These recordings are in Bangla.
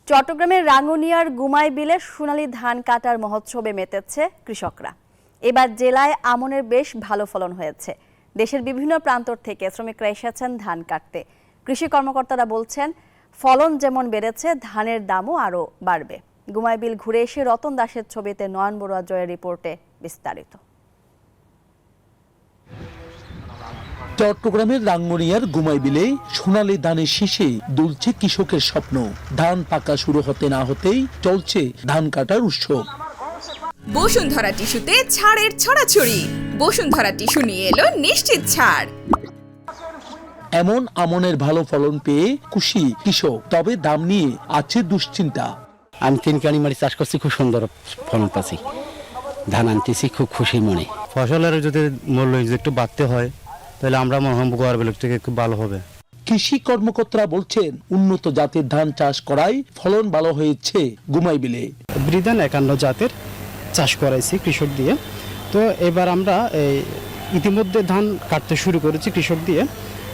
চট্টগ্রামের রাঙ্গুনিয়ার গুমাই বিলে সোনালী ধান কাটার মহোৎসবে মেতেছে কৃষকরা। এবার জেলায় আমনের বেশ ভালো ফলন হয়েছে। দেশের বিভিন্ন প্রান্তর থেকে শ্রমিকরা এসেছেন ধান কাটতে। কৃষি কর্মকর্তারা বলছেন, ফলন যেমন বেড়েছে, ধানের দামও আরও বাড়বে। গুমাই বিল ঘুরে এসে রতন দাসের ছবিতে নয়ন বড়ুয়া জয়ের রিপোর্টে বিস্তারিত। চট্টগ্রামের রাঙ্গুনিয়ার গুমাই বিলে সোনালী ধানের শীষে দুলছে কৃষকের স্বপ্ন। ধান পাকা শুরু হতে না হতেই চলছে ধান কাটার উৎসব। বসুন্ধরা টিস্যুতে ছাড়ের ছড়াছড়ি। বসুন্ধরা টিস্যু নিয়ে এলো নিশ্চিত ছাড়। এমন আমনের ভালো ফলন পেয়ে খুশি কৃষক, তবে দাম নিয়ে আছে দুশ্চিন্তা। আমি 3 কানি মারি চাষ করছি, খুব সুন্দর ফলন পাচ্ছি। ধান আনতেছি খুব খুশি মনে। ফসলের যদি মূল্য একটু বাড়তে হয় তাহলে আমরা মহানগর থেকে খুব ভালো হবে। কৃষি কর্মকর্তারা বলছেন, উন্নত জাতের ধান চাষ করায় ফলন ভালো হয়েছে গুমাই বিলে। বৃধান 51 জাতের চাষ করাইছি কৃষক দিয়ে। তো এবার আমরা ইতিমধ্যে ধান কাটতে শুরু করেছি কৃষক দিয়ে।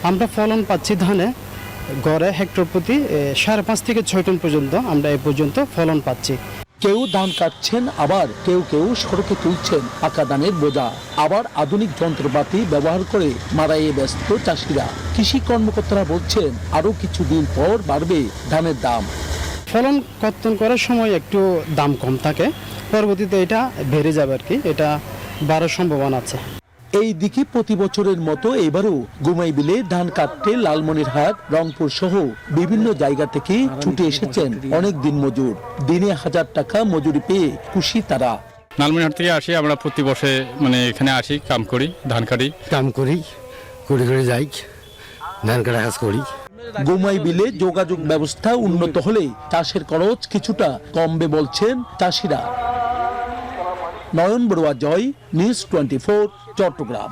আমরা ফলন পাচ্ছি ধানে গড়ে হেক্টর প্রতি 5.5 থেকে 6 টন পর্যন্ত আমরা এ পর্যন্ত ফলন পাচ্ছি। কেউ ধান কাটছেন, আবার কেউ কেউ সড়কে তুলছেন পাকা ধানের বোঝা। আবার আধুনিক যন্ত্রপাতি ব্যবহার করে মাড়াইয়ে ব্যস্ত চাষিরা। কৃষি কর্মকর্তারা বলছেন, আরো কিছুদিন পর বাড়বে ধানের দাম। ফলন কর্তন করার সময় একটু দাম কম থাকে, পরবর্তীতে এটা বেড়ে যাবে আর কি, এটা বাড়ার সম্ভাবনা আছে। এই দিকে প্রতি বছরের মতো এবারও গুমাই বিলে ধান কাটতে লালমনিরহাট, রংপুর সহ বিভিন্ন জায়গা থেকে ছুটে এসেছেন অনেক দিন মজুর। দিনে 1000 টাকা মজুরি পেয়ে খুশি তারা। লালমনিরহাট থেকে আসি, আমরা প্রতি বছর এখানে আসি, কাম করি, ধান কাটি, করে যাই, ধান কাটা কাজ করি। গুমাই বিলে যোগাযোগ ব্যবস্থা উন্নত হলে চাষের খরচ কিছুটা কমবে বলছেন চাষিরা। নয়ন বড়ুয়া জয়, নিউজ 24, চট্টগ্রাম।